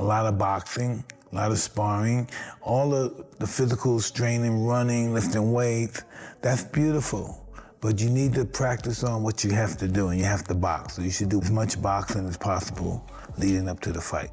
lot of boxing, a lot of sparring, all the physical straining, running, lifting weights. That's beautiful. But you need to practice on what you have to do, and you have to box. So you should do as much boxing as possible leading up to the fight.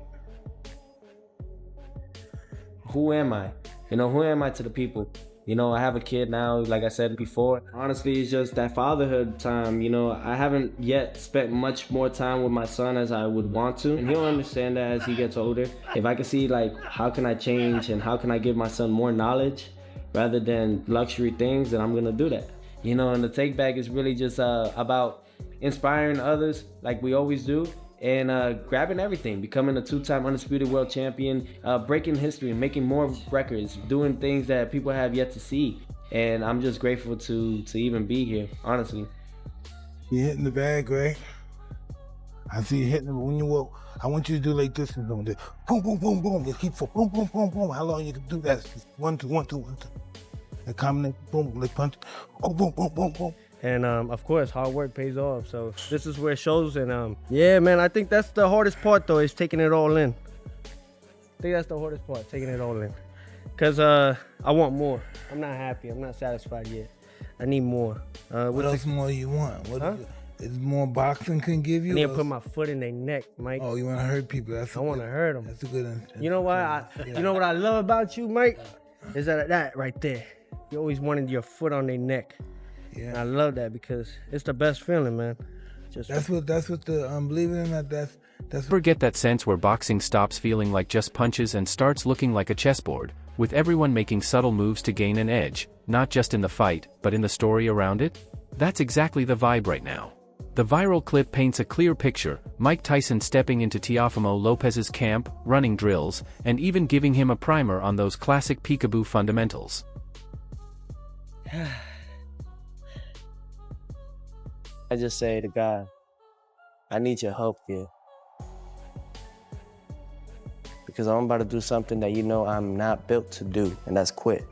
Who am I? Who am I to the people? I have a kid now, like I said before. Honestly, it's just that fatherhood time. I haven't yet spent much more time with my son as I would want to. And he'll understand that as he gets older. If I can see, how can I change and how can I give my son more knowledge rather than luxury things, then I'm going to do that. And the take back is really just about inspiring others like we always do. And grabbing everything, becoming a 2-time undisputed world champion, breaking history, making more records, doing things that people have yet to see. And I'm just grateful to even be here, honestly. You're hitting the bag, right? I see you hitting it. When you walk, I want you to do like this. And boom, boom, boom, boom. Just keep for boom, boom, boom, boom. How long you can do that? 1, 2, 1, 2, 1, 2. And combination, boom, like punch. Boom, boom, boom, boom, boom. And of course, hard work pays off. So this is where it shows. And yeah, man, I think that's the hardest part, though, is taking it all in. I think that's the hardest part, taking it all in. Because I want more. I'm not happy. I'm not satisfied yet. I need more. What else more you want? Is more boxing can give you? I need to put my foot in their neck, Mike. Oh, you want to hurt people? I want to hurt them. That's a good. You know what? You know what I love about you, Mike? Is that right there. You always wanted your foot on their neck. Yeah, and I love that because it's the best feeling, man. That's what the believe it or not, that's Ever get that sense where boxing stops feeling like just punches and starts looking like a chessboard, with everyone making subtle moves to gain an edge, not just in the fight, but in the story around it? That's exactly the vibe right now. The viral clip paints a clear picture, Mike Tyson stepping into Teofimo Lopez's camp, running drills, and even giving him a primer on those classic peekaboo fundamentals. I just say to God, I need your help here. Because I'm about to do something that I'm not built to do, and that's quit.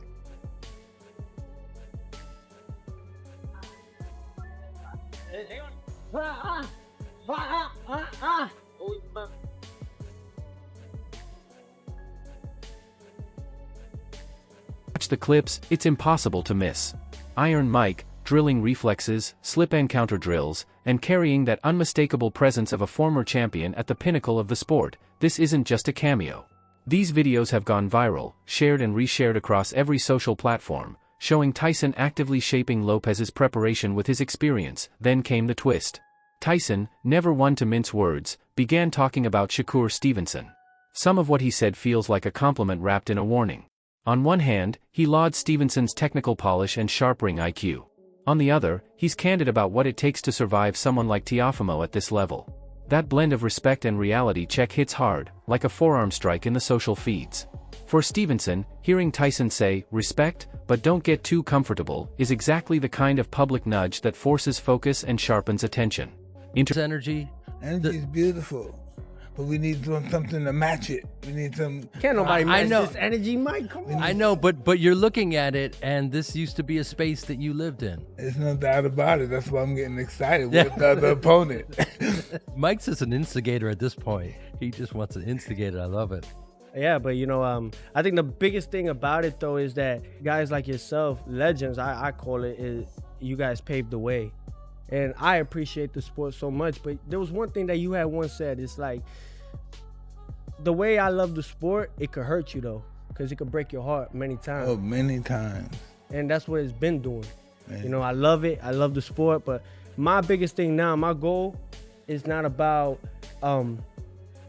Watch the clips, it's impossible to miss. Iron Mike, drilling reflexes, slip and counter drills, and carrying that unmistakable presence of a former champion at the pinnacle of the sport. This isn't just a cameo. These videos have gone viral, shared and reshared across every social platform, showing Tyson actively shaping Lopez's preparation with his experience. Then came the twist. Tyson, never one to mince words, began talking about Shakur Stevenson. Some of what he said feels like a compliment wrapped in a warning. On one hand, he lauds Stevenson's technical polish and sharp ring IQ. On the other, he's candid about what it takes to survive someone like Teofimo at this level. That blend of respect and reality check hits hard, like a forearm strike in the social feeds. For Stevenson, hearing Tyson say, "Respect, but don't get too comfortable," is exactly the kind of public nudge that forces focus and sharpens attention. Energy is beautiful, but we need something to match it. We need some. Can't nobody match this energy, Mike. Come on. I know, but you're looking at it, and this used to be a space that you lived in. There's no doubt about it. That's why I'm getting excited with the other opponent. Mike's just an instigator at this point. He just wants to instigate it. I love it. Yeah, but I think the biggest thing about it though is that guys like yourself, legends, I call it, is you guys paved the way. And I appreciate the sport so much, but there was one thing that you had once said. It's like, the way I love the sport, it could hurt you though, because it could break your heart many times. Oh, many times. And that's what it's been doing. Man. I love it. I love the sport, but my biggest thing now, my goal is not about,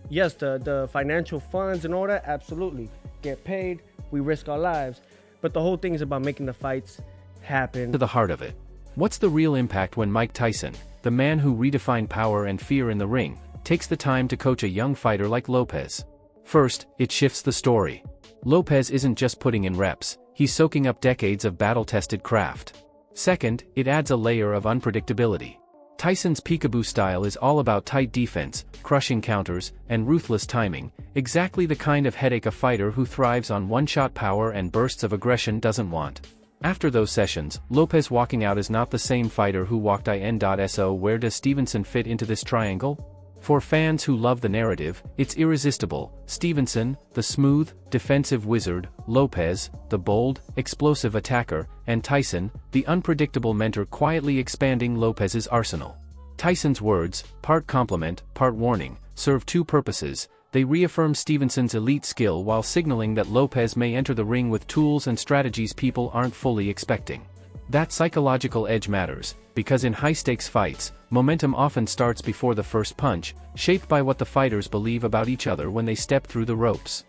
yes, the financial funds and all that, absolutely. Get paid, we risk our lives. But the whole thing is about making the fights happen. To the heart of it. What's the real impact when Mike Tyson, the man who redefined power and fear in the ring, takes the time to coach a young fighter like Lopez? First, it shifts the story. Lopez isn't just putting in reps, he's soaking up decades of battle-tested craft. Second, it adds a layer of unpredictability. Tyson's peekaboo style is all about tight defense, crushing counters, and ruthless timing, exactly the kind of headache a fighter who thrives on one-shot power and bursts of aggression doesn't want. After those sessions, Lopez walking out is not the same fighter who walked in. So where does Stevenson fit into this triangle? For fans who love the narrative, it's irresistible. Stevenson, the smooth, defensive wizard, Lopez, the bold, explosive attacker, and Tyson, the unpredictable mentor, quietly expanding Lopez's arsenal. Tyson's words, part compliment, part warning, serve two purposes. They reaffirm Stevenson's elite skill while signaling that Lopez may enter the ring with tools and strategies people aren't fully expecting. That psychological edge matters, because in high-stakes fights, momentum often starts before the first punch, shaped by what the fighters believe about each other when they step through the ropes.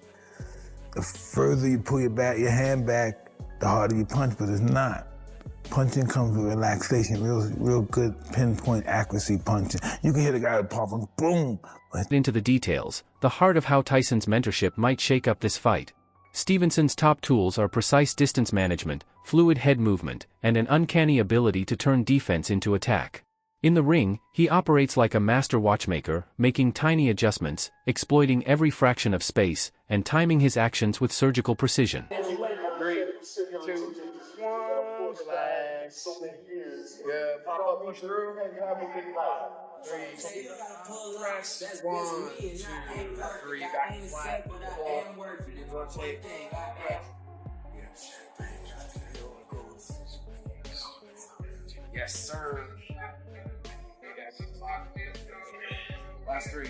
The further you pull your hand back, the harder you punch, but it's not. Punching comes with relaxation, real good pinpoint accuracy punching. You can hit a guy with pop and boom. Into the details, the heart of how Tyson's mentorship might shake up this fight. Stevenson's top tools are precise distance management, fluid head movement, and an uncanny ability to turn defense into attack. In the ring, he operates like a master watchmaker, making tiny adjustments, exploiting every fraction of space, and timing his actions with surgical precision. 3, 2, 1, relax. Good. Pop up, push through. 3, 1, 2, 3, back flat. 4, rotate. Yes, sir. Last 3.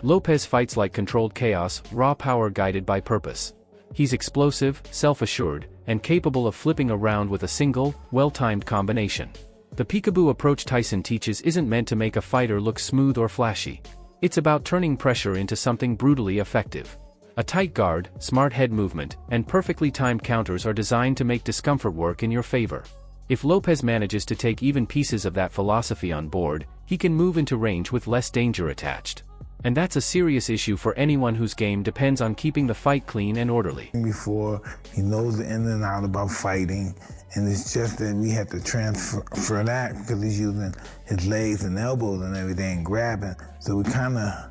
Lopez fights like controlled chaos, raw power guided by purpose. He's explosive, self-assured, and capable of flipping around with a single, well-timed combination. The peekaboo approach Tyson teaches isn't meant to make a fighter look smooth or flashy. It's about turning pressure into something brutally effective. A tight guard, smart head movement, and perfectly timed counters are designed to make discomfort work in your favor. If Lopez manages to take even pieces of that philosophy on board, he can move into range with less danger attached. And that's a serious issue for anyone whose game depends on keeping the fight clean and orderly. Before, he knows the in and out about fighting, and it's just that we have to transfer that because he's using his legs and elbows and everything, and grabbing. So we kind of,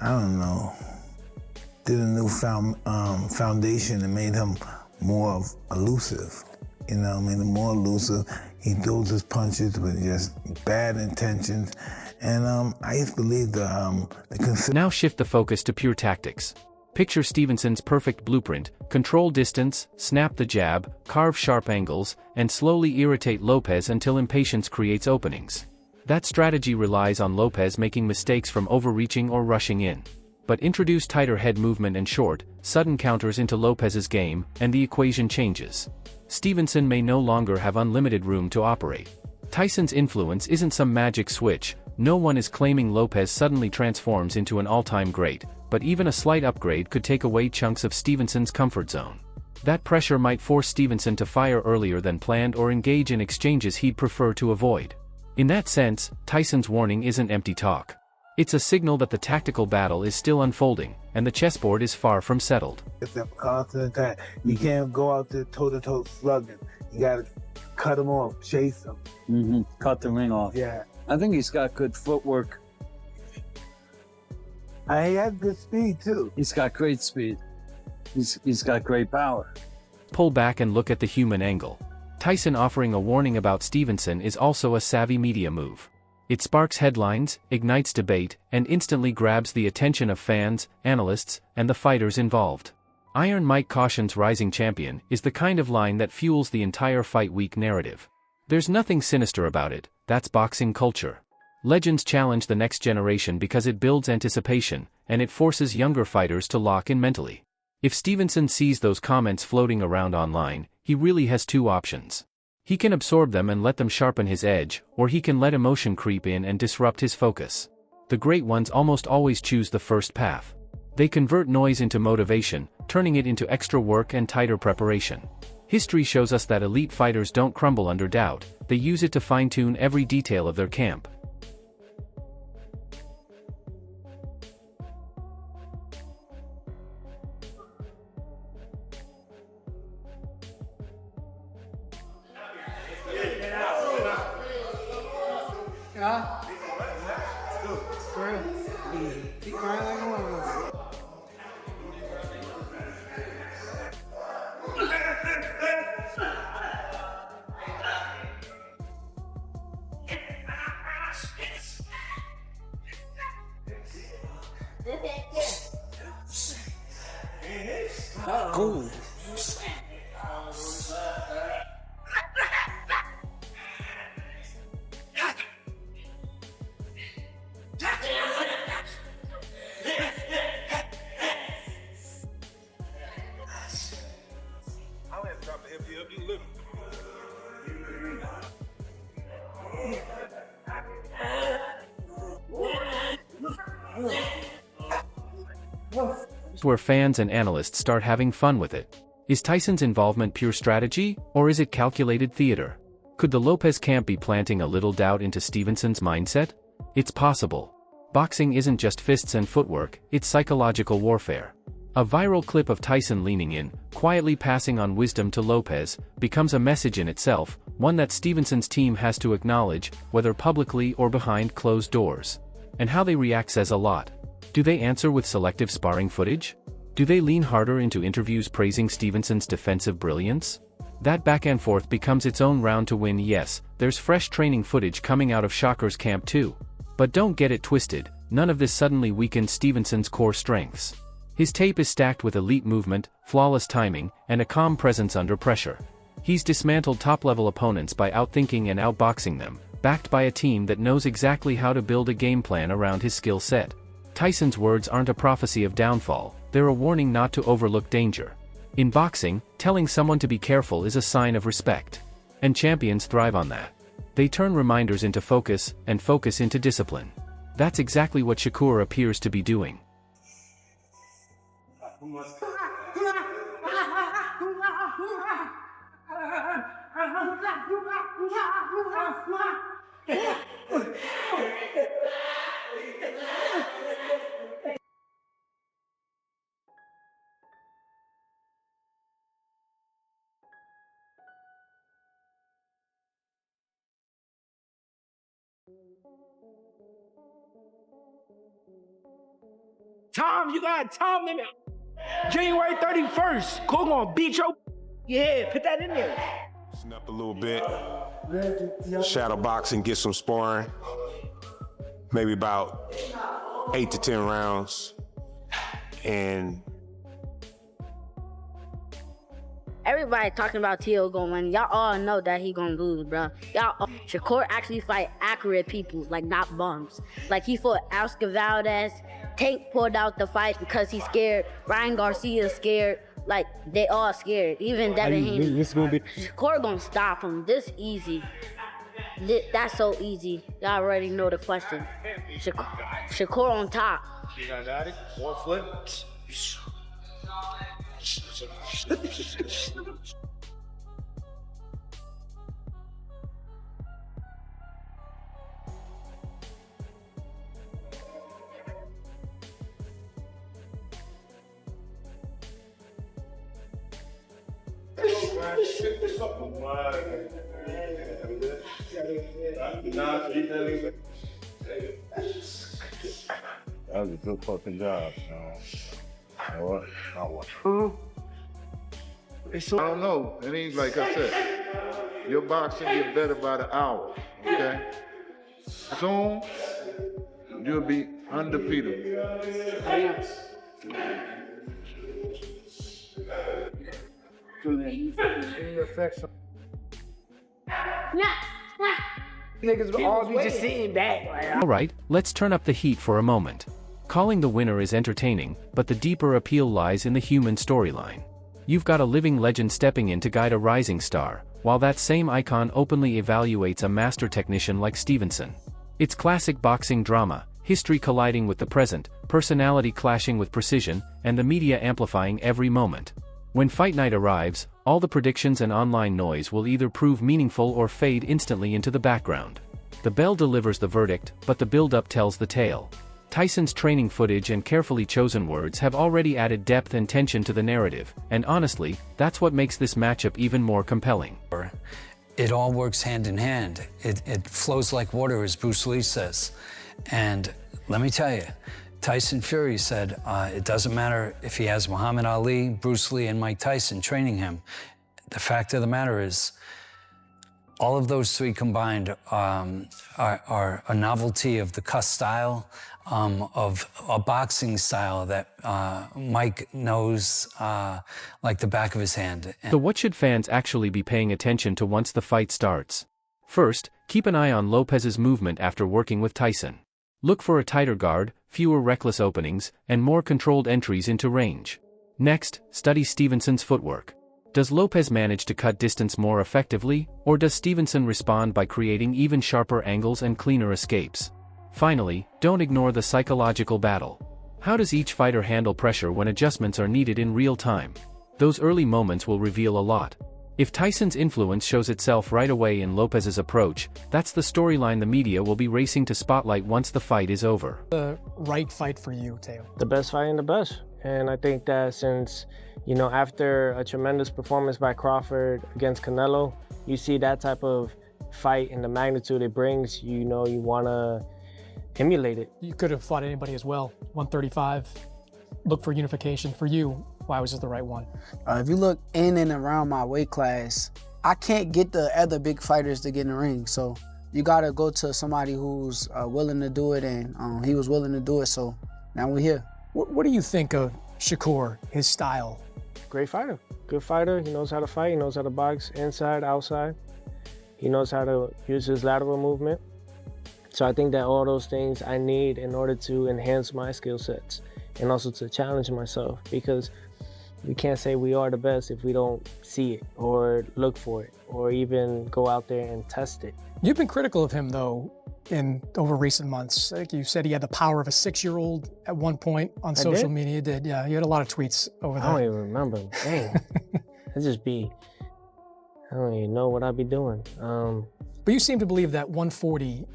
I don't know, did a new foundation and made him more elusive. You know, made him more elusive. He throws his punches with just bad intentions. And I used to believe Now shift the focus to pure tactics. Picture Stevenson's perfect blueprint: control distance, snap the jab, carve sharp angles, and slowly irritate Lopez until impatience creates openings. That strategy relies on Lopez making mistakes from overreaching or rushing in. But introduce tighter head movement and short, sudden counters into Lopez's game, and the equation changes. Stevenson may no longer have unlimited room to operate. Tyson's influence isn't some magic switch. No one is claiming Lopez suddenly transforms into an all-time great, but even a slight upgrade could take away chunks of Stevenson's comfort zone. That pressure might force Stevenson to fire earlier than planned or engage in exchanges he'd prefer to avoid. In that sense, Tyson's warning isn't empty talk. It's a signal that the tactical battle is still unfolding, and the chessboard is far from settled. It's a constant attack. You can't go out there toe-to-toe slugging. You gotta cut him off, chase him. Cut the ring off. Yeah. I think he's got good footwork. He has good speed, too. He's got great speed. He's got great power. Pull back and look at the human angle. Tyson offering a warning about Stevenson is also a savvy media move. It sparks headlines, ignites debate, and instantly grabs the attention of fans, analysts, and the fighters involved. Iron Mike cautions rising champion is the kind of line that fuels the entire fight week narrative. There's nothing sinister about it. That's boxing culture. Legends challenge the next generation because it builds anticipation, and it forces younger fighters to lock in mentally. If Stevenson sees those comments floating around online, he really has two options. He can absorb them and let them sharpen his edge, or he can let emotion creep in and disrupt his focus. The great ones almost always choose the first path. They convert noise into motivation, turning it into extra work and tighter preparation. History shows us that elite fighters don't crumble under doubt, they use it to fine-tune every detail of their camp. Cool. Where fans and analysts start having fun with it. Is Tyson's involvement pure strategy, or is it calculated theater? Could the Lopez camp be planting a little doubt into Stevenson's mindset? It's possible. Boxing isn't just fists and footwork, it's psychological warfare. A viral clip of Tyson leaning in, quietly passing on wisdom to Lopez, becomes a message in itself, one that Stevenson's team has to acknowledge, whether publicly or behind closed doors. And how they react says a lot. Do they answer with selective sparring footage? Do they lean harder into interviews praising Stevenson's defensive brilliance? That back and forth becomes its own round to win. Yes, there's fresh training footage coming out of Shakur's camp too. But don't get it twisted, none of this suddenly weakens Stevenson's core strengths. His tape is stacked with elite movement, flawless timing, and a calm presence under pressure. He's dismantled top-level opponents by outthinking and outboxing them, backed by a team that knows exactly how to build a game plan around his skill set. Tyson's words aren't a prophecy of downfall, they're a warning not to overlook danger. In boxing, telling someone to be careful is a sign of respect. And champions thrive on that. They turn reminders into focus, and focus into discipline. That's exactly what Shakur appears to be doing. Tom, you got Tom in it. January 31st. Cool gonna beat your. Yeah, put that in there. Loosen up a little bit. Shadow boxing, get some sparring. Maybe about 8 to 10 rounds. And everybody talking about Teo gonna win. Y'all all know that he gonna lose, bro. Shakur actually fight accurate people, like not bums. Like he fought Oscar Valdez. Tank pulled out the fight because he's scared. Ryan Garcia's scared. Like they all scared. Even Devin Haney. Shakur gonna stop him. This easy. That's so easy. Y'all already know the question. Shakur on top. You got it. 1 foot. That was a good fucking job, you know what? I don't know. It ain't like I said. Your boxing get better by the hour, okay? Soon, you'll be undefeated. Niggas will all be just sitting back. Alright, let's turn up the heat for a moment. Calling the winner is entertaining, but the deeper appeal lies in the human storyline. You've got a living legend stepping in to guide a rising star, while that same icon openly evaluates a master technician like Stevenson. It's classic boxing drama, history colliding with the present, personality clashing with precision, and the media amplifying every moment. When fight night arrives, all the predictions and online noise will either prove meaningful or fade instantly into the background. The bell delivers the verdict, but the build-up tells the tale. Tyson's training footage and carefully chosen words have already added depth and tension to the narrative, and honestly, that's what makes this matchup even more compelling. It all works hand in hand. It flows like water, as Bruce Lee says. And let me tell you, Tyson Fury said it doesn't matter if he has Muhammad Ali, Bruce Lee, and Mike Tyson training him. The fact of the matter is, all of those three combined are a novelty of the cuss style, of a boxing style that Mike knows like the back of his hand. So what should fans actually be paying attention to once the fight starts? First, keep an eye on Lopez's movement after working with Tyson. Look for a tighter guard, fewer reckless openings, and more controlled entries into range. Next, study Stevenson's footwork. Does Lopez manage to cut distance more effectively, or does Stevenson respond by creating even sharper angles and cleaner escapes? Finally, don't ignore the psychological battle. How does each fighter handle pressure when adjustments are needed in real time? Those early moments will reveal a lot. If Tyson's influence shows itself right away in Lopez's approach, that's the storyline the media will be racing to spotlight once the fight is over. The right fight for you, Teo? The best fight in the best. And I think that since, you know, after a tremendous performance by Crawford against Canelo, you see that type of fight and the magnitude it brings, you know, you want to emulate it. You could have fought anybody as well. 135, look for unification. For you, why was this the right one? If you look in and around my weight class, I can't get the other big fighters to get in the ring. So you got to go to somebody who's willing to do it, and he was willing to do it, so now we're here. What do you think of Shakur, his style? Great fighter. Good fighter. He knows how to fight. He knows how to box inside, outside. He knows how to use his lateral movement. So I think that all those things I need in order to enhance my skill sets and also to challenge myself, because we can't say we are the best if we don't see it or look for it or even go out there and test it. You've been critical of him, though, over recent months. Like you said, he had the power of a 6-year-old at one point on social media. You did, yeah. You had a lot of tweets over there. I don't even remember. Dang. I don't even know what I'd be doing. But you seem to believe that 140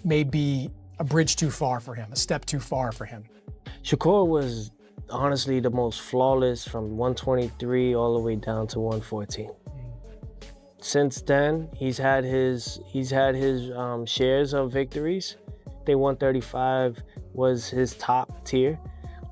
may be a bridge too far for him, a step too far for him. Shakur was honestly the most flawless from 123 all the way down to 114. Since then, he's had his shares of victories. I think 135 was his top tier.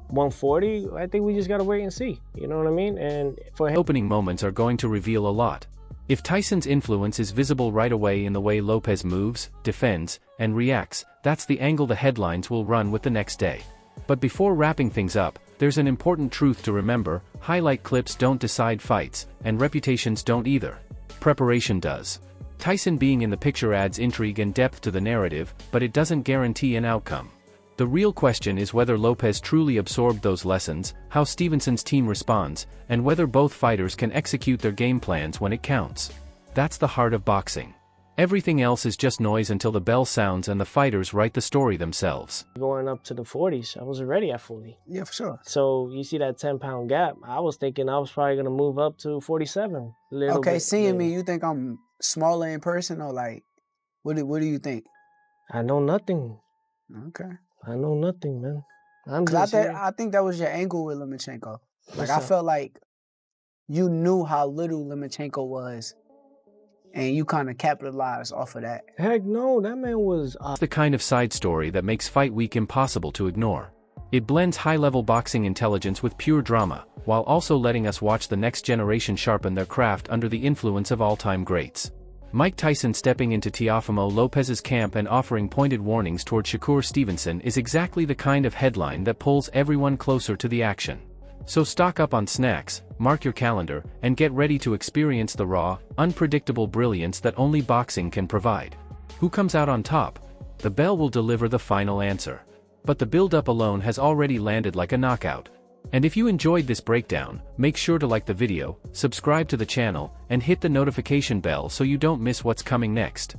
140, I think we just gotta wait and see. You know what I mean? And for him, opening moments are going to reveal a lot. If Tyson's influence is visible right away in the way Lopez moves, defends, and reacts, that's the angle the headlines will run with the next day. But before wrapping things up, there's an important truth to remember: highlight clips don't decide fights, and reputations don't either. Preparation does. Tyson being in the picture adds intrigue and depth to the narrative, but it doesn't guarantee an outcome. The real question is whether Lopez truly absorbed those lessons, how Stevenson's team responds, and whether both fighters can execute their game plans when it counts. That's the heart of boxing. Everything else is just noise until the bell sounds and the fighters write the story themselves. Going up to the 40s, I was already at 40. Yeah, for sure. So you see that 10-pound gap. I was thinking I was probably gonna move up to 47. Okay, seeing me, you think I'm smaller in person, or like, what do you think? I know nothing. Okay. I know nothing, man. I think that was your angle with Lomachenko. Like, I felt like you knew how little Lomachenko was, and you kind of capitalized off of that. Heck no, that man was... It's the kind of side story that makes Fight Week impossible to ignore. It blends high-level boxing intelligence with pure drama, while also letting us watch the next generation sharpen their craft under the influence of all-time greats. Mike Tyson stepping into Teofimo Lopez's camp and offering pointed warnings toward Shakur Stevenson is exactly the kind of headline that pulls everyone closer to the action. So stock up on snacks, mark your calendar, and get ready to experience the raw, unpredictable brilliance that only boxing can provide. Who comes out on top? The bell will deliver the final answer. But the build-up alone has already landed like a knockout. And if you enjoyed this breakdown, make sure to like the video, subscribe to the channel, and hit the notification bell so you don't miss what's coming next.